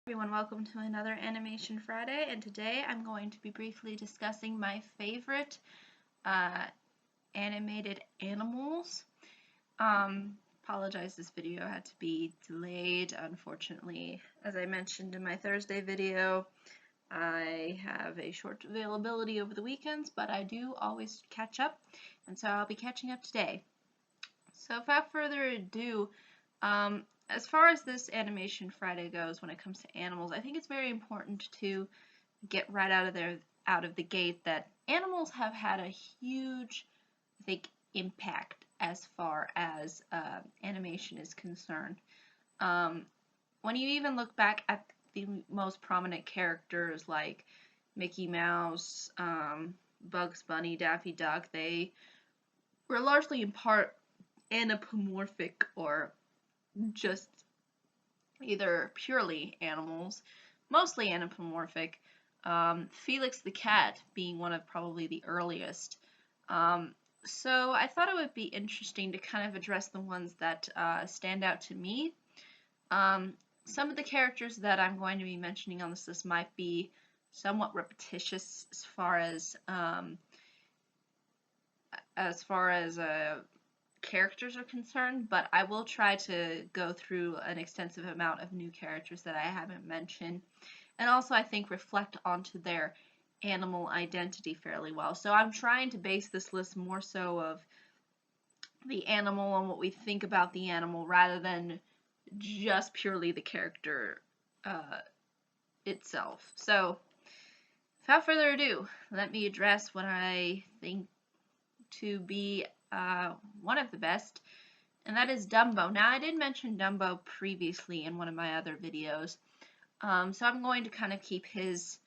Everyone, welcome to another Animation Friday, and today I'm going to be briefly discussing my favorite uh, animated animals. Apologize, this video had to be delayed, unfortunately. As I mentioned in my Thursday video, I have a short availability over the weekends, but I do always catch up, and so I'll be catching up today. So without further ado, as far as this Animation Friday goes when it comes to animals, I think it's very important to get right out of the gate that animals have had a huge, I think, impact as far as animation is concerned. When you even look back at the most prominent characters like Mickey Mouse, Bugs Bunny, Daffy Duck, they were largely in part anthropomorphic or just either purely animals, mostly anthropomorphic. Felix the Cat being one of probably the earliest. So I thought it would be interesting to kind of address the ones that stand out to me. Some of the characters that I'm going to be mentioning on this list might be somewhat repetitious as far as characters are concerned, but I will try to go through an extensive amount of new characters that I haven't mentioned, and also I think reflect onto their animal identity fairly well. So I'm trying to base this list more so of the animal and what we think about the animal rather than just purely the character itself. So without further ado, let me address what I think to be one of the best, and that is Dumbo. Now, I did mention Dumbo previously in one of my other videos, so I'm going to kind of keep his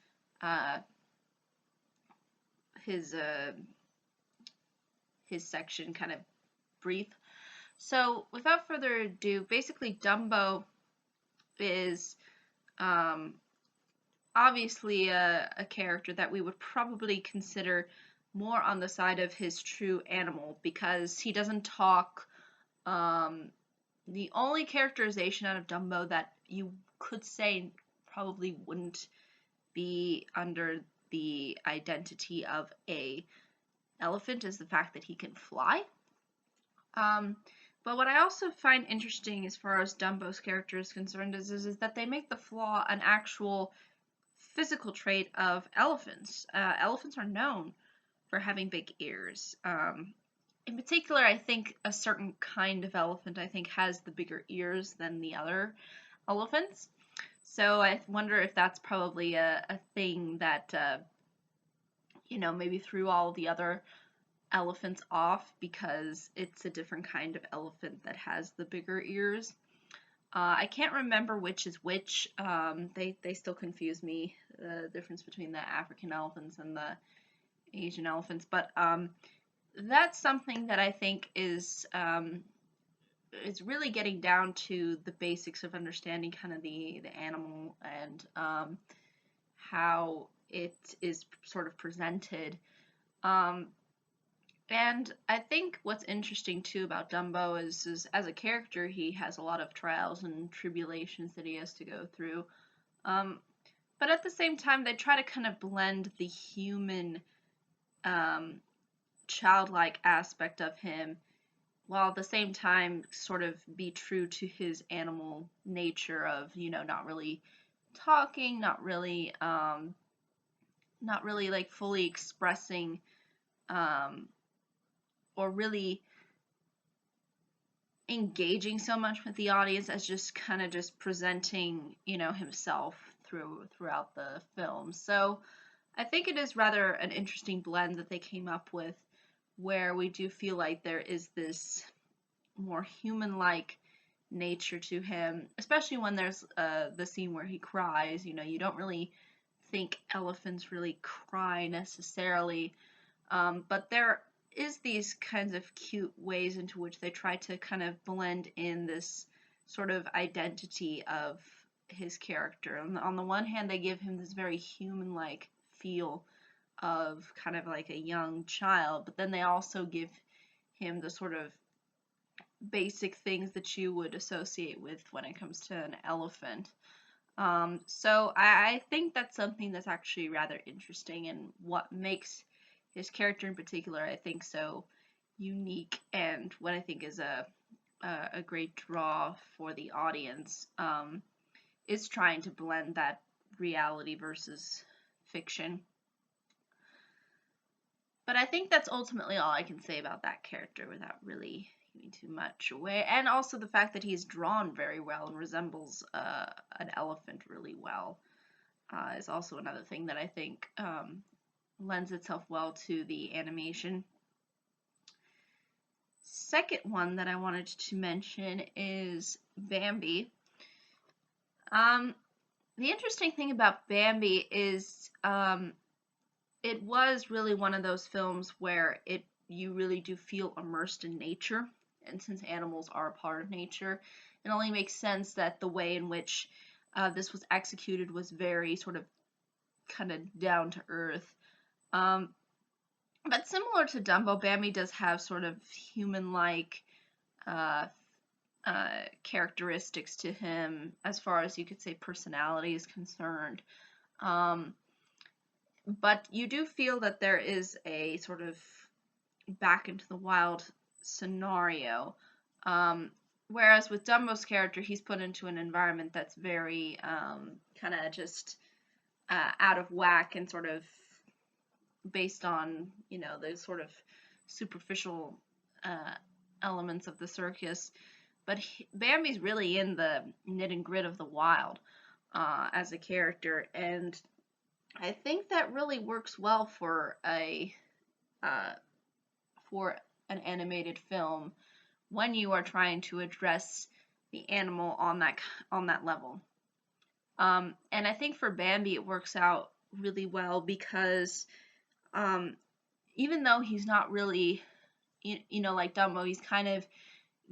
section kind of brief. So, without further ado, basically Dumbo is obviously a character that we would probably consider more on the side of his true animal because he doesn't talk. The only characterization out of Dumbo that you could say probably wouldn't be under the identity of a elephant is the fact that he can fly. But what I also find interesting as far as Dumbo's character is concerned is that they make the flaw an actual physical trait of elephants. Elephants are known for having big ears. In particular, I think a certain kind of elephant has the bigger ears than the other elephants. So I wonder if that's probably a thing that maybe threw all the other elephants off because it's a different kind of elephant that has the bigger ears. I can't remember which is which. They still confuse me, the difference between the African elephants and the Asian elephants, but that's something that I think is really getting down to the basics of understanding kind of the animal and how it is sort of presented. And I think what's interesting too about Dumbo is as a character, he has a lot of trials and tribulations that he has to go through. But at the same time, they try to kind of blend the human, childlike aspect of him, while at the same time sort of be true to his animal nature of, not really talking, not really like fully expressing, or really engaging so much with the audience as just kind of just presenting, himself throughout the film. So I think it is rather an interesting blend that they came up with, where we do feel like there is this more human-like nature to him, especially when there's the scene where he cries. You don't really think elephants really cry necessarily, but there is these kinds of cute ways into which they try to kind of blend in this sort of identity of his character. On the one hand, they give him this very human-like feel of kind of like a young child, but then they also give him the sort of basic things that you would associate with when it comes to an elephant. So I think that's something that's actually rather interesting, and what makes his character in particular, I think, so unique, and what I think is a great draw for the audience, is trying to blend that reality versus fiction. But I think that's ultimately all I can say about that character without really giving too much away. And also the fact that he's drawn very well and resembles an elephant really well is also another thing that I think lends itself well to the animation. Second one that I wanted to mention is Bambi. The interesting thing about Bambi is it was really one of those films where you really do feel immersed in nature, and since animals are a part of nature, it only makes sense that the way in which this was executed was very sort of kind of down to earth. But similar to Dumbo, Bambi does have sort of human-like uh, characteristics to him, as far as you could say personality is concerned. But you do feel that there is a sort of back into the wild scenario. Whereas with Dumbo's character, he's put into an environment that's very kind of just out of whack and sort of based on, the sort of superficial elements of the circus. But Bambi's really in the knit and grit of the wild as a character, and I think that really works well for an animated film when you are trying to address the animal on that level. And I think for Bambi it works out really well because even though he's not really, like Dumbo, he's kind of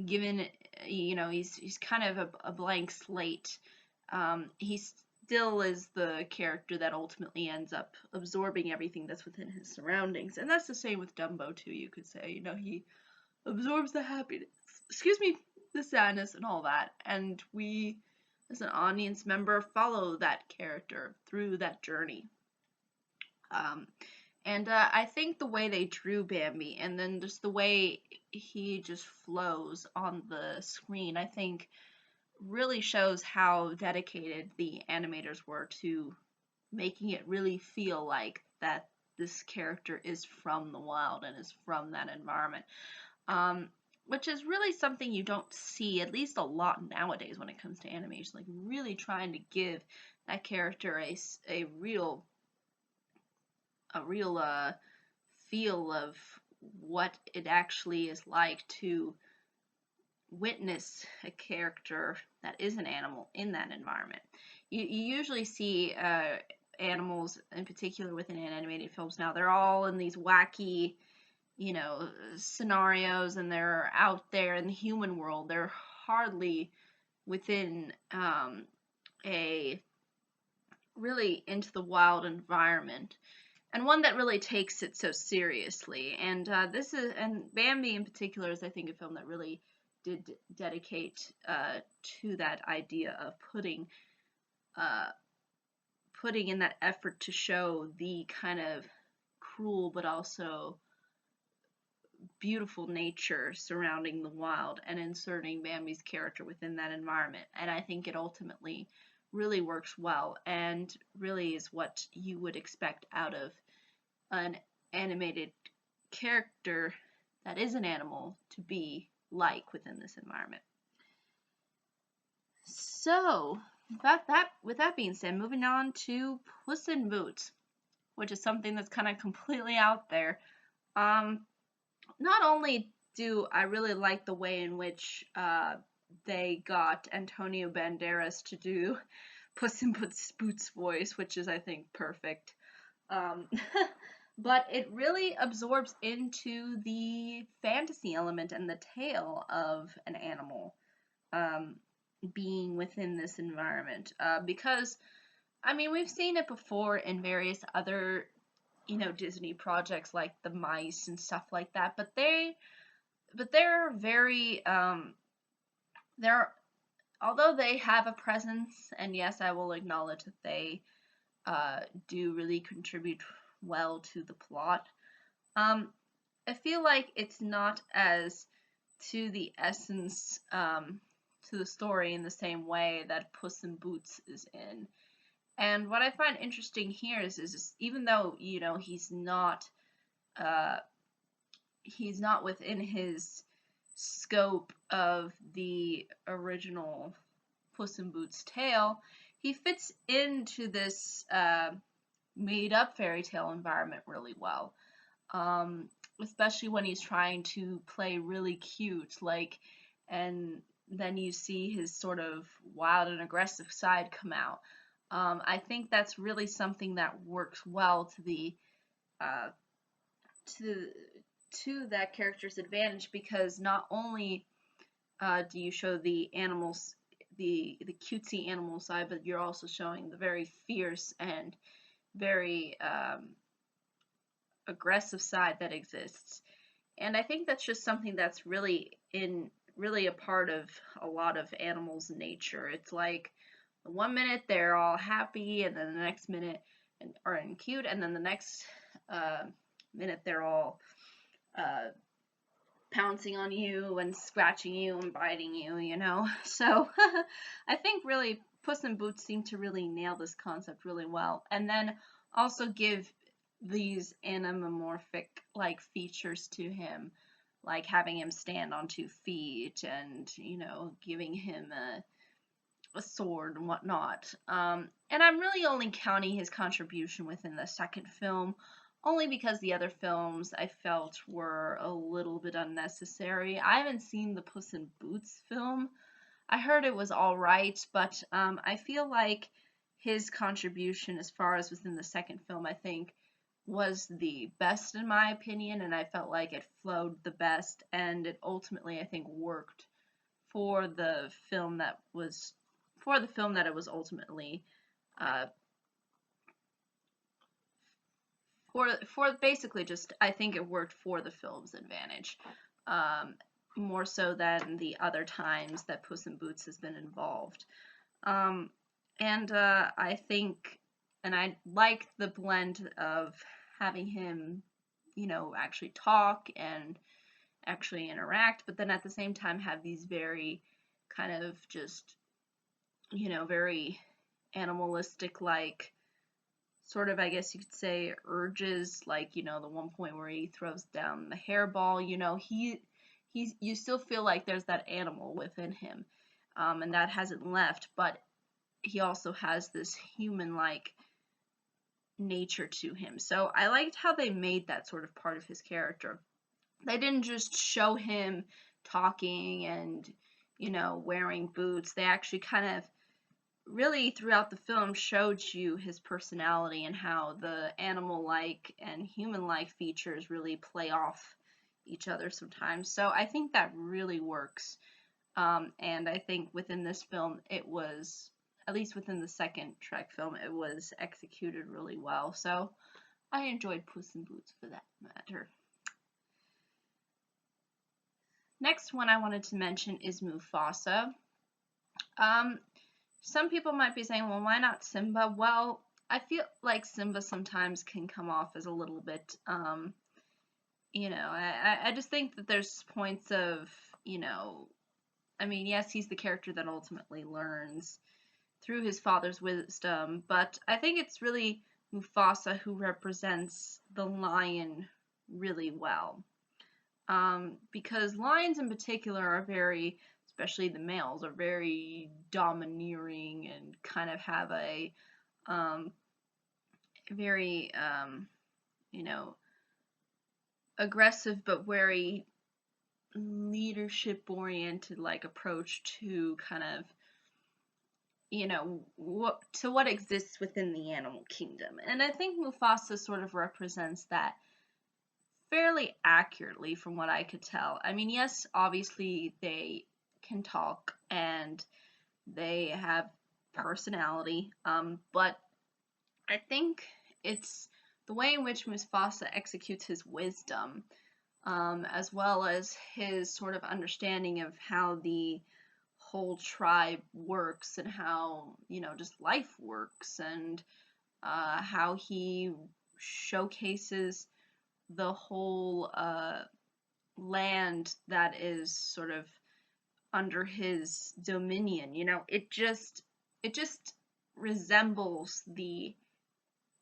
given, he's kind of a blank slate. He still is the character that ultimately ends up absorbing everything that's within his surroundings, and that's the same with Dumbo too. You could say, he absorbs the happiness, the sadness, and all that, and we, as an audience member, follow that character through that journey. And I think the way they drew Bambi, and then just the way he just flows on the screen, I think really shows how dedicated the animators were to making it really feel like that this character is from the wild and is from that environment. Which is really something you don't see, at least a lot nowadays when it comes to animation, like really trying to give that character a real feel of what it actually is like to witness a character that is an animal in that environment. You usually see animals, in particular within animated films now, they're all in these wacky, scenarios, and they're out there in the human world. They're hardly within a really into the wild environment, and one that really takes it so seriously. And Bambi in particular is, I think, a film that really did dedicate to that idea of putting in that effort to show the kind of cruel but also beautiful nature surrounding the wild and inserting Bambi's character within that environment. And I think it ultimately really works well and really is what you would expect out of an animated character that is an animal to be like within this environment. So, with that being said, moving on to Puss in Boots, which is something that's kind of completely out there. Not only do I really like the way in which they got Antonio Banderas to do Puss in Boots' voice, which is, I think, perfect. But it really absorbs into the fantasy element and the tale of an animal being within this environment. Because, I mean, we've seen it before in various other, Disney projects like the mice and stuff like that, but they're very, they're although they have a presence, and yes, I will acknowledge that they do really contribute well to the plot, I feel like it's not as to the essence to the story in the same way that Puss in Boots is in. And what I find interesting here is even though uh, he's not within his scope of the original Puss in Boots tale, he fits into this made up fairy tale environment really well. Um, Especially when he's trying to play really cute, and then you see his sort of wild and aggressive side come out. I think that's really something that works well to the uh, to to that character's advantage, because not only do you show the animals, the cutesy animal side, but you're also showing the very fierce and very aggressive side that exists. And I think that's just something that's really a part of a lot of animals' nature. It's like one minute they're all happy, and then the next minute are cute, and then the next uh, minute they're all uh, pouncing on you and scratching you and biting you. So I think really Puss in Boots seem to really nail this concept really well, and then also give these anamorphic like features to him, like having him stand on 2 feet and giving him a sword and whatnot. And I'm really only counting his contribution within the second film, only because the other films I felt were a little bit unnecessary. I haven't seen the Puss in Boots film. I heard it was alright, but I feel like his contribution, as far as within the second film, I think was the best in my opinion, and I felt like it flowed the best, and it ultimately, I think, worked for the film that it was ultimately uh, for basically just, I think it worked for the film's advantage, um, more so than the other times that Puss in Boots has been involved. Um, and I think, and I like the blend of having him, actually talk and actually interact, but then at the same time have these very kind of just, very animalistic, like, sort of, I guess you could say, urges, like, the one point where he throws down the hairball, you still feel like there's that animal within him, and that hasn't left, but he also has this human-like nature to him. So I liked how they made that sort of part of his character. They didn't just show him talking and, wearing boots. They actually kind of really throughout the film showed you his personality and how the animal-like and human-like features really play off each other sometimes. So I think that really works. And I think within this film, it was, at least within the second Shrek film, it was executed really well. So I enjoyed Puss in Boots for that matter. Next one I wanted to mention is Mufasa. Some people might be saying, well, why not Simba? Well, I feel like Simba sometimes can come off as a little bit, I just think that there's points of, I mean, yes, he's the character that ultimately learns through his father's wisdom, but I think it's really Mufasa who represents the lion really well. Because lions in particular are very, especially the males, are very domineering and kind of have a very, aggressive but very leadership oriented like approach to kind of what exists within the animal kingdom. And I think Mufasa sort of represents that fairly accurately from what I could tell. I mean, yes, obviously they can talk and they have personality, but I think it's the way in which Mufasa executes his wisdom, as well as his sort of understanding of how the whole tribe works and how, just life works, and how he showcases the whole land that is sort of under his dominion. It just resembles the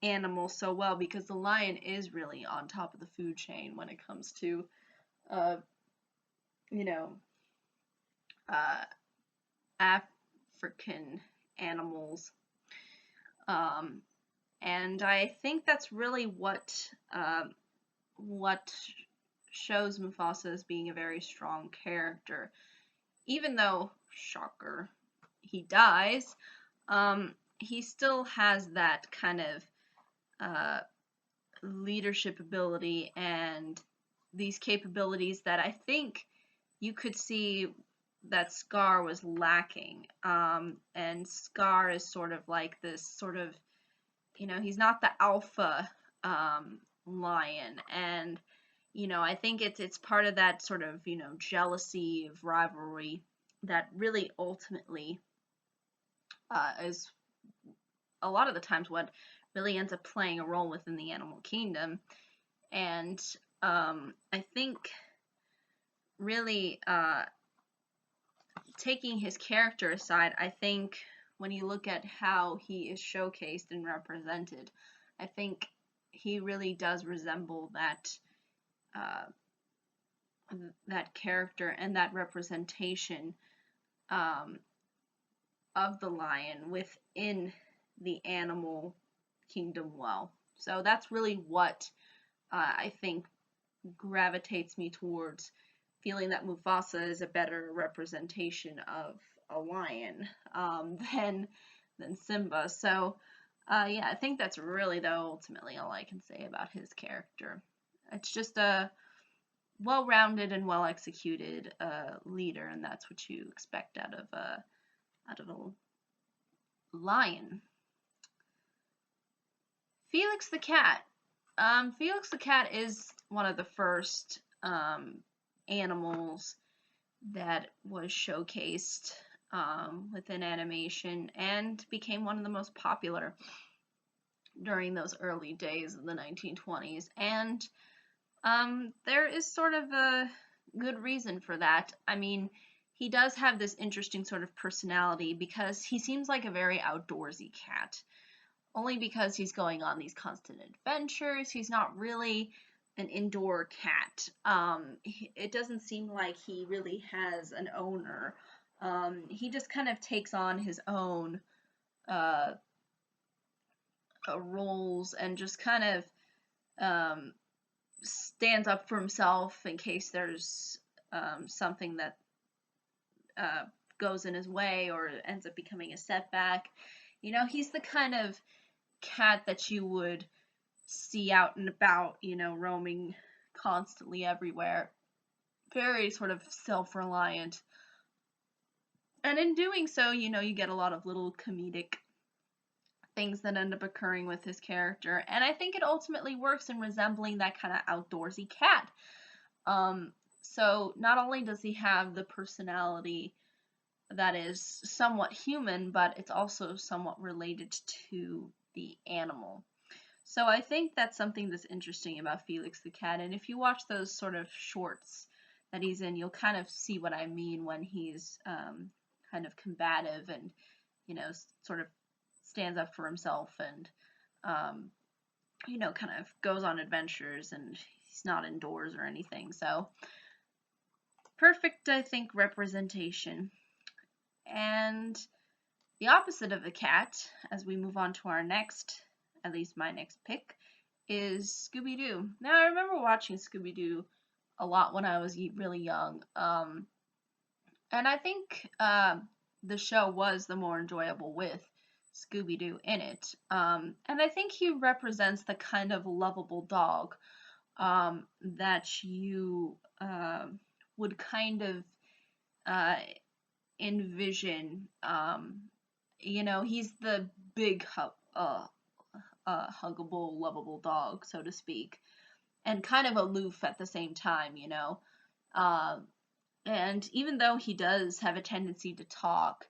animal so well, because the lion is really on top of the food chain when it comes to uh you know uh African animals. um and I think that's really what shows Mufasa as being a very strong character, even though, shocker, he dies. He still has that kind of uh, leadership ability and these capabilities that I think you could see that Scar was lacking. And Scar is sort of like this sort of, he's not the alpha lion, and I think it's part of that sort of jealousy of rivalry that really ultimately is a lot of the times what really ends up playing a role within the animal kingdom. And I think really taking his character aside, I think when you look at how he is showcased and represented, I think he really does resemble uh, that character and that representation um, of the lion within the animal kingdom well. So that's really what I think gravitates me towards feeling that Mufasa is a better representation of a lion than Simba. So yeah, I think that's really, though, ultimately all I can say about his character. It's just a well-rounded and well-executed leader, and that's what you expect out of a lion. Felix the Cat. Felix the Cat is one of the first animals that was showcased within animation and became one of the most popular during those early days of the 1920s. And there is sort of a good reason for that. I mean, he does have this interesting sort of personality because he seems like a very outdoorsy cat. Only because he's going on these constant adventures. He's not really an indoor cat. It doesn't seem like he really has an owner. He just kind of takes on his own roles and just kind of stands up for himself in case there's something that goes in his way or ends up becoming a setback. He's the kind of cat that you would see out and about, roaming constantly everywhere. Very sort of self-reliant. And in doing so, you get a lot of little comedic things that end up occurring with his character. And I think it ultimately works in resembling that kind of outdoorsy cat. So not only does he have the personality that is somewhat human, but it's also somewhat related to the animal. So I think that's something that's interesting about Felix the Cat. And if you watch those sort of shorts that he's in, you'll kind of see what I mean when he's kind of combative and, sort of stands up for himself and, kind of goes on adventures, and he's not indoors or anything. So perfect, I think, representation. And the opposite of the cat, as we move on to our next, at least my next pick, is Scooby Doo. Now, I remember watching Scooby Doo a lot when I was really young, and I think the show was the more enjoyable with Scooby Doo in it. And I think he represents the kind of lovable dog that you would kind of envision. He's the big huggable, lovable dog, so to speak, and kind of aloof at the same time. And even though he does have a tendency to talk,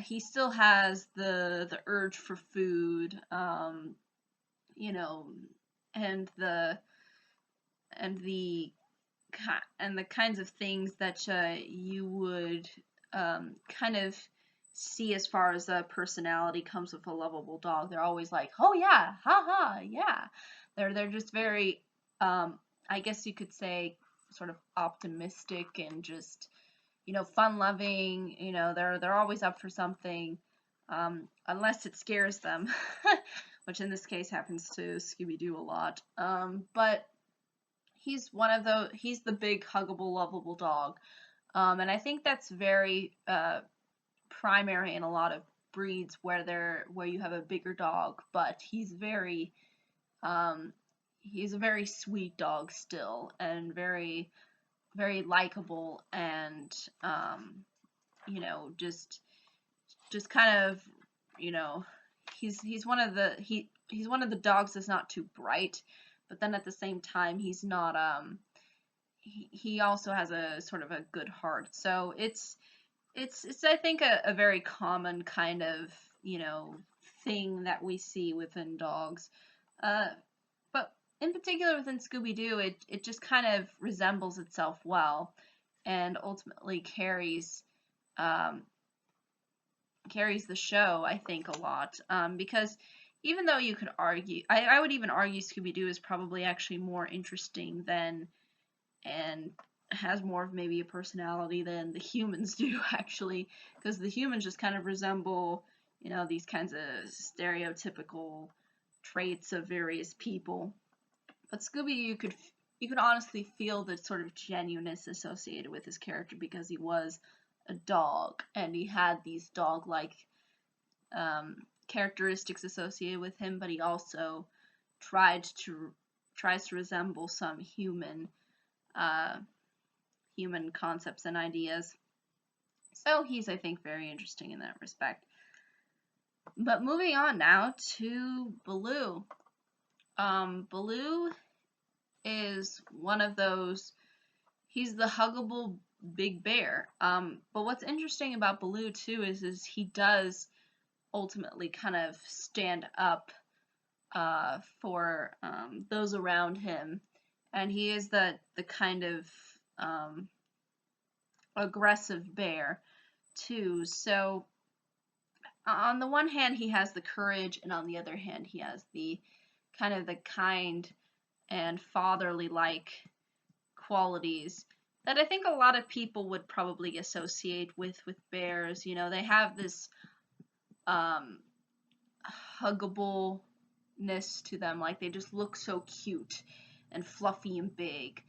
he still has the urge for food, you know, and the and the and the kinds of things that you would kind of see as far as a personality comes with a lovable dog. They're always like, oh yeah, ha ha, yeah. They're just very, I guess you could say, sort of optimistic and just, fun loving. They're always up for something, unless it scares them, which in this case happens to Scooby Doo a lot. But he's he's the big, huggable, lovable dog. And I think that's very primary in a lot of breeds where you have a bigger dog, but um, he's a very sweet dog still, and very, very likable, and just kind of, you know, he's one of the dogs that's not too bright, but then at the same time he's not he also has a sort of a good heart. So it's I think a very common kind of, thing that we see within dogs. But in particular within Scooby-Doo, it just kind of resembles itself well, and ultimately um, carries the show, I think, a lot. Because even though you could argue, I would even argue Scooby-Doo is probably actually more interesting than, and has more of maybe a personality than the humans do, actually, because the humans just kind of resemble, these kinds of stereotypical traits of various people. But Scooby, you could honestly feel the sort of genuineness associated with his character, because he was a dog and he had these dog-like characteristics associated with him, but he also tries to resemble some uh, human concepts and ideas. So he's, I think, very interesting in that respect. But moving on now to Baloo. Baloo is one of those, he's the huggable big bear. But what's interesting about Baloo too is he does ultimately kind of stand up for those around him, and he is the kind of aggressive bear too. So on the one hand he has the courage, and on the other hand he has the kind of the kind and fatherly like qualities that I think a lot of people would probably associate with bears. They have this huggableness to them, like they just look so cute and fluffy and big.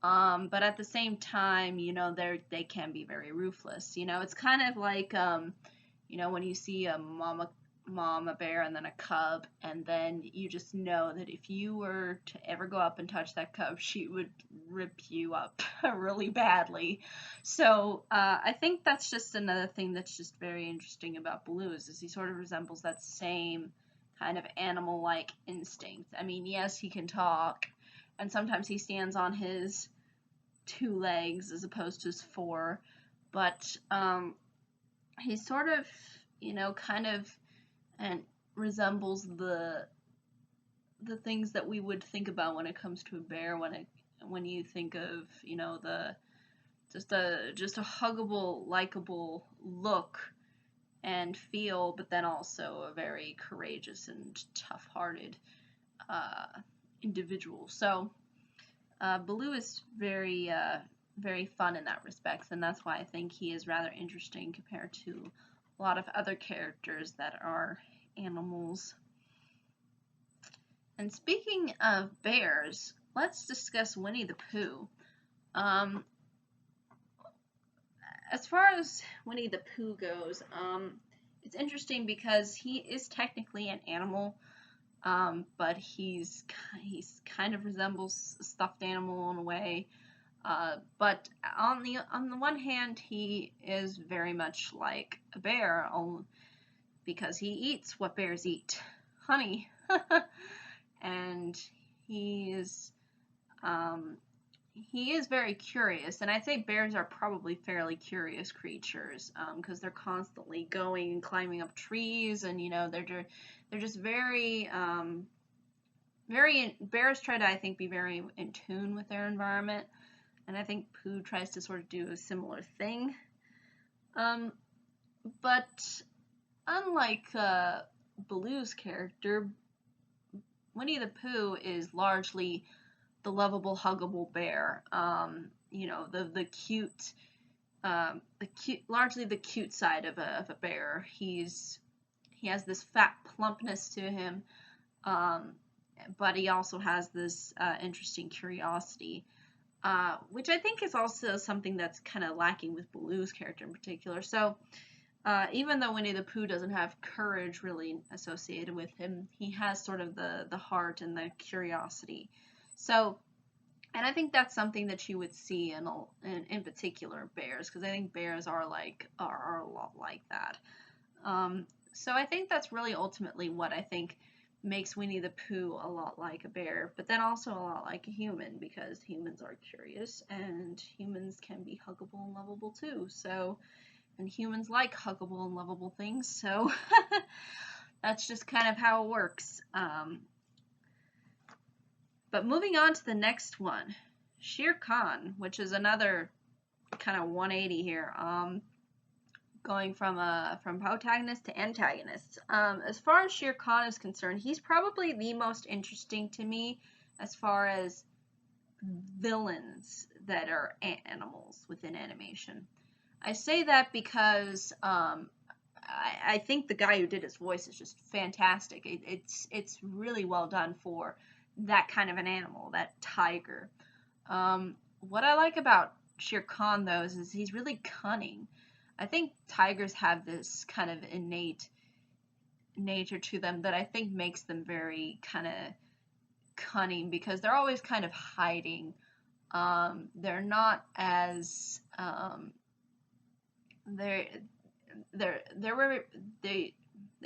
But at the same time, they can be very ruthless. It's kind of like when you see a mama bear and then a cub, and then you just know that if you were to ever go up and touch that cub, she would rip you up really badly. So I think that's just another thing that's just very interesting about Baloo, is he sort of resembles that same kind of animal-like instinct. I mean, yes, he can talk, and sometimes he stands on his 2 legs as opposed to his 4, but he's sort of, kind of, and resembles the things that we would think about when it comes to a bear, when you think of, the just a huggable, likable look and feel, but then also a very courageous and tough-hearted individual. So Baloo is very very fun in that respect, and that's why I think he is rather interesting compared to a lot of other characters that are animals. And speaking of bears, let's discuss Winnie the Pooh. As far as Winnie the Pooh goes, it's interesting because he is technically an animal, but he's kind of resembles a stuffed animal in a way. But on the one hand, he is very much like a bear, because he eats what bears eat, honey. And he is he is very curious, and I'd say bears are probably fairly curious creatures, because they're constantly going and climbing up trees, and they're just very bears try to, I think, be very in tune with their environment, and I think Pooh tries to sort of do a similar thing. But unlike Baloo's character, Winnie the Pooh is largely the lovable, huggable bear. The cute, largely the cute side of a bear. He has this fat plumpness to him, but he also has this interesting curiosity, which I think is also something that's kind of lacking with Baloo's character in particular. So even though Winnie the Pooh doesn't have courage really associated with him, he has sort of the heart and the curiosity. So, and I think that's something that you would see in particular bears, because I think bears are a lot like that. So I think that's really ultimately what I think makes Winnie the Pooh a lot like a bear, but then also a lot like a human, because humans are curious and humans can be huggable and lovable too. So, and humans like huggable and lovable things, so that's just kind of how it works. But moving on to the next one, Shere Khan, which is another kind of 180 here, going from protagonist to antagonist. As far as Shere Khan is concerned, he's probably the most interesting to me as far as villains that are animals within animation. I say that because I think the guy who did his voice is just fantastic. It's really well done for that kind of an animal, that tiger. What I like about Shere Khan, though, is he's really cunning. I think tigers have this kind of innate nature to them that I think makes them very kind of cunning, because they're always kind of hiding. They're not as they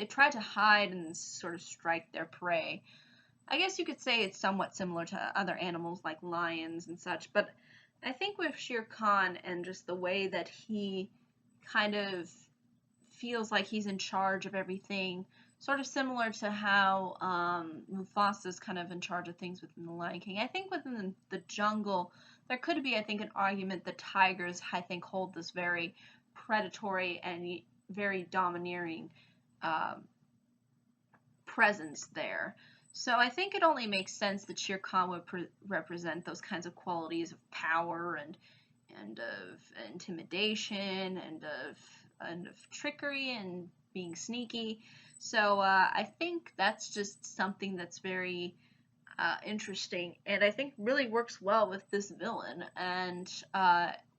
try to hide and sort of strike their prey. I guess you could say it's somewhat similar to other animals like lions and such, but I think with Shere Khan and just the way that he kind of feels like he's in charge of everything, sort of similar to how Mufasa's kind of in charge of things within the Lion King. I think within the jungle, there could be, I think, an argument that tigers, I think, hold this very predatory and very domineering presence there. So I think it only makes sense that Shere Khan would represent those kinds of qualities of power and of intimidation and of trickery and being sneaky. So I think that's just something that's very interesting, and I think really works well with this villain, and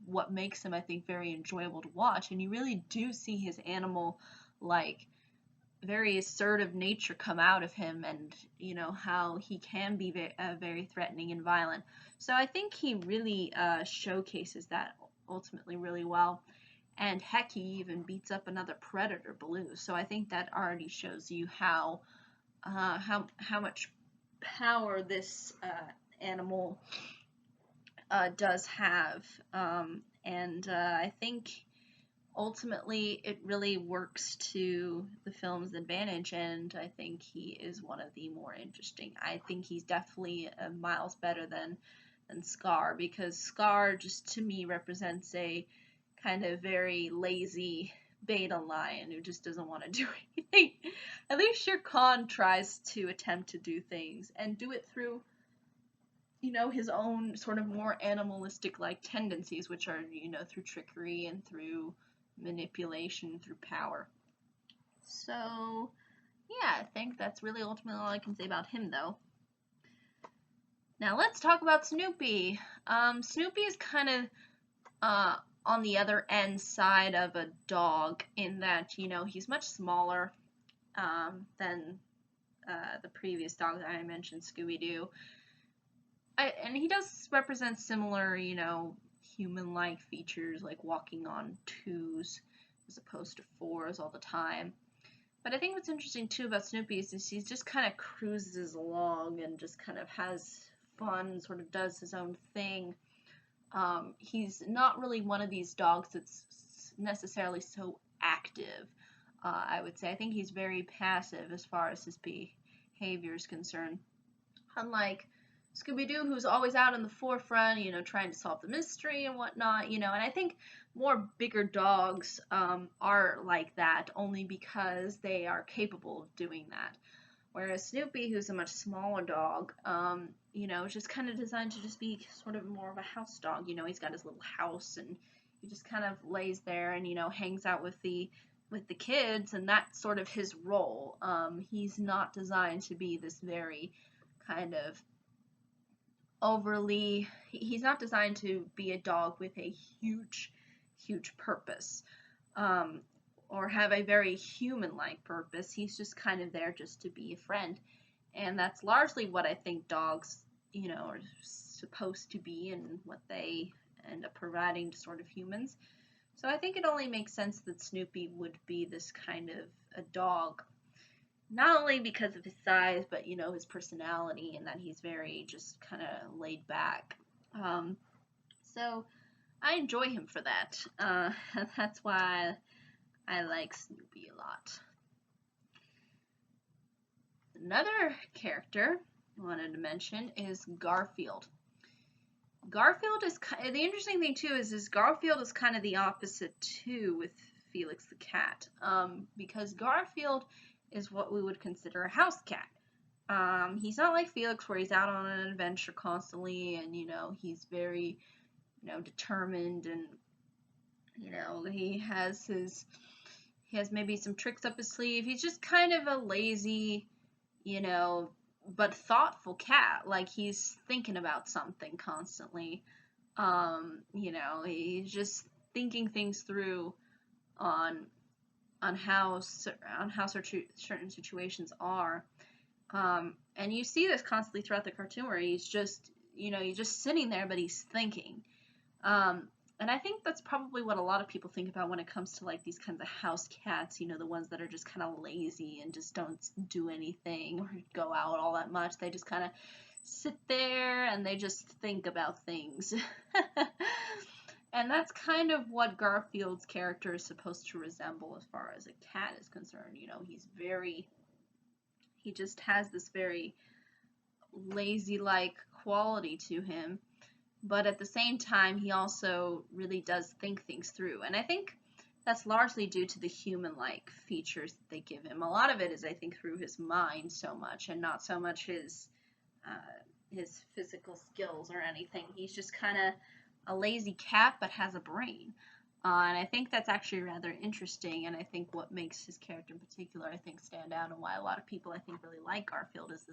what makes him, I think, very enjoyable to watch. And you really do see his animal, like, very assertive nature come out of him, and how he can be very threatening and violent. So I think he really showcases that ultimately really well. And heck, he even beats up another predator, Baloo. So I think that already shows you how much power this animal does have. And I think ultimately it really works to the film's advantage, and I think he is one of the more interesting. I think he's definitely miles better than Scar, because Scar just to me represents a kind of very lazy beta lion who just doesn't want to do anything. At least Shere Khan tries to attempt to do things and do it through his own sort of more animalistic like tendencies, which are through trickery and through manipulation, through power. So yeah, I think that's really ultimately all I can say about him, though. Now let's talk about Snoopy. Snoopy is kind of on the other end side of a dog, in that he's much smaller than the previous dog that I mentioned, Scooby Doo. And he does represent similar, human-like features, like walking on twos as opposed to fours all the time. But I think what's interesting too about Snoopy is he just kind of cruises along and just kind of has fun and sort of does his own thing. He's not really one of these dogs that's necessarily so active. I would say I think he's very passive as far as his behavior is concerned. Unlike Scooby Doo, who's always out in the forefront, trying to solve the mystery and whatnot, and I think more bigger dogs are like that only because they are capable of doing that. Whereas Snoopy, who's a much smaller dog, is just kind of designed to just be sort of more of a house dog. He's got his little house and he just kind of lays there and, hangs out with the kids, and that's sort of his role. He's not designed to be this very kind of overly, he's not designed to be a dog with a huge purpose. Or have a very human-like purpose. He's just kind of there just to be a friend. And that's largely what I think dogs, are supposed to be and what they end up providing to sort of humans. So I think it only makes sense that Snoopy would be this kind of a dog. Not only because of his size, but, his personality and that he's very just kind of laid back. So I enjoy him for that. That's why I like Snoopy a lot. Another character I wanted to mention is Garfield. Garfield is the interesting thing too is Garfield is kind of the opposite too with Felix the Cat, because Garfield is what we would consider a house cat. He's not like Felix where he's out on an adventure constantly and he's very determined and he has maybe some tricks up his sleeve. He's just kind of a lazy, but thoughtful cat. Like he's thinking about something constantly. He's just thinking things through on how certain situations are. And you see this constantly throughout the cartoon where he's just, he's just sitting there, but he's thinking. And I think that's probably what a lot of people think about when it comes to like these kinds of house cats, the ones that are just kind of lazy and just don't do anything or go out all that much. They just kind of sit there and they just think about things. And that's kind of what Garfield's character is supposed to resemble as far as a cat is concerned. He just has this very lazy-like quality to him. But at the same time, he also really does think things through. And I think that's largely due to the human-like features that they give him. A lot of it is, I think, through his mind so much and not so much his physical skills or anything. He's just kind of a lazy cat but has a brain. And I think that's actually rather interesting, and I think what makes his character in particular, I think, stand out, and why a lot of people, I think, really like Garfield is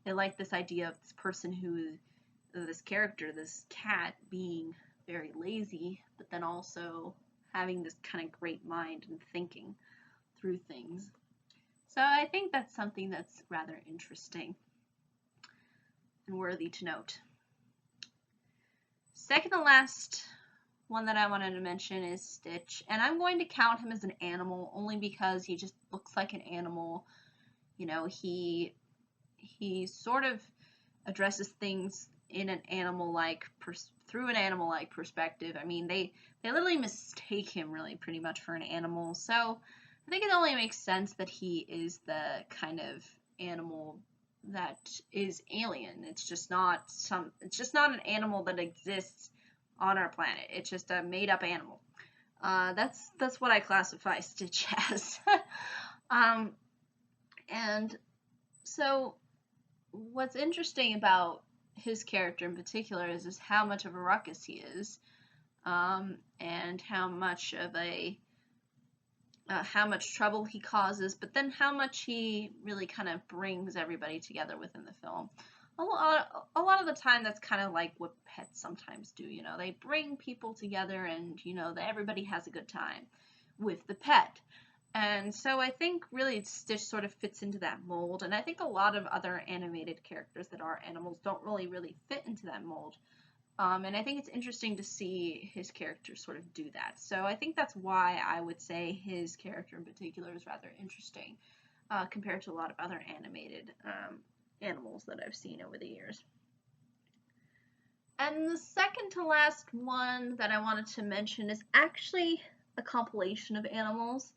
they like this idea of this person this character, this cat, being very lazy, but then also having this kind of great mind and thinking through things. So I think that's something that's rather interesting and worthy to note. Second to last one that I wanted to mention is Stitch, and I'm going to count him as an animal only because he just looks like an animal. He sort of addresses things in an animal-like through an animal-like perspective. I mean, they literally mistake him really pretty much for an animal. So I think it only makes sense that he is the kind of animal that is alien. It's just not an animal that exists on our planet. It's just a made-up animal. That's what I classify Stitch as. And so what's interesting about his character in particular is how much of a ruckus he is, and how much trouble he causes, but then how much he really kind of brings everybody together within the film. A lot of the time, that's kind of like what pets sometimes do. They bring people together, and everybody has a good time with the pet. And so I think really Stitch sort of fits into that mold, and I think a lot of other animated characters that are animals don't really fit into that mold. And I think it's interesting to see his character sort of do that. So I think that's why I would say his character in particular is rather interesting compared to a lot of other animated animals that I've seen over the years. And the second to last one that I wanted to mention is actually a compilation of animals,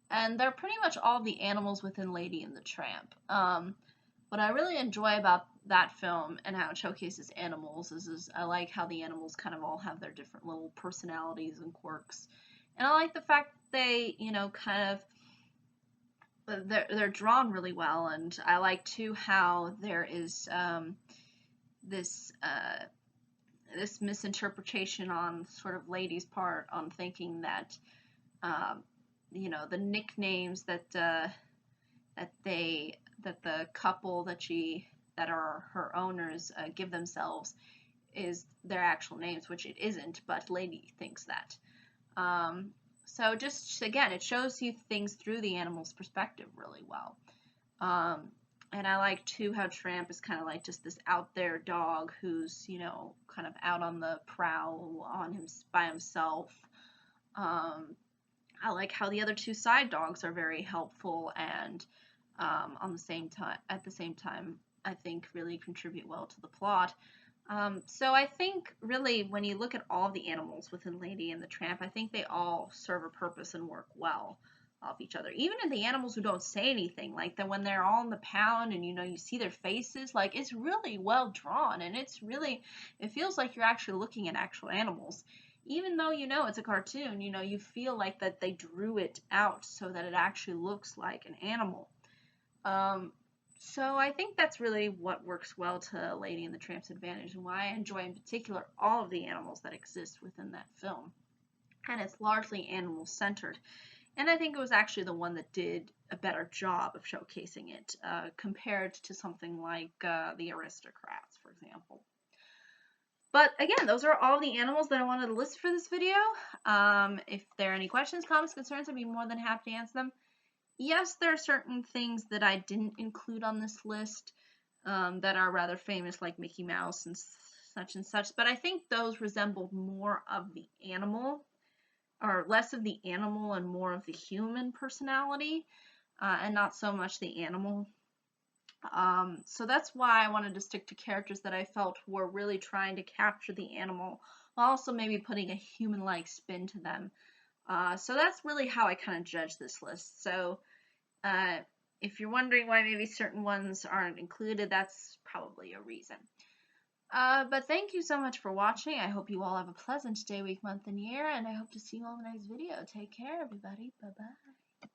and they're pretty much all the animals within Lady and the Tramp. What I really enjoy about that film and how it showcases animals is I like how the animals kind of all have their different little personalities and quirks, and I like the fact that they, kind of they're drawn really well, and I like too how there is this this misinterpretation on sort of Lady's part on thinking that um, the nicknames that that the couple that are her owners give themselves is their actual names, which it isn't, but Lady thinks that. So just again, it shows you things through the animal's perspective really well. And I like too how Tramp is kind of like just this out there dog who's, kind of out on the prowl by himself. I like how the other two side dogs are very helpful and at the same time, I think really contribute well to the plot. So I think really when you look at all the animals within Lady and the Tramp, I think they all serve a purpose and work well off each other. Even in the animals who don't say anything, like when they're all in the pound and you see their faces, like it's really well drawn and it feels like you're actually looking at actual animals. Even though it's a cartoon, you feel like that they drew it out so that it actually looks like an animal. So I think that's really what works well to Lady and the Tramp's advantage and why I enjoy in particular all of the animals that exist within that film. And it's largely animal centered. And I think it was actually the one that did a better job of showcasing it compared to something like The Aristocrats, for example. But again, those are all the animals that I wanted to list for this video. If there are any questions, comments, concerns, I'd be more than happy to answer them. Yes, there are certain things that I didn't include on this list that are rather famous, like Mickey Mouse and such, but I think those resembled more of the animal, or less of the animal and more of the human personality, and not so much the animal. So that's why I wanted to stick to characters that I felt were really trying to capture the animal, while also maybe putting a human-like spin to them. So that's really how I kind of judge this list. So if you're wondering why maybe certain ones aren't included, that's probably a reason. But thank you so much for watching. I hope you all have a pleasant day, week, month, and year, and I hope to see you all in the next video. Take care, everybody. Bye-bye.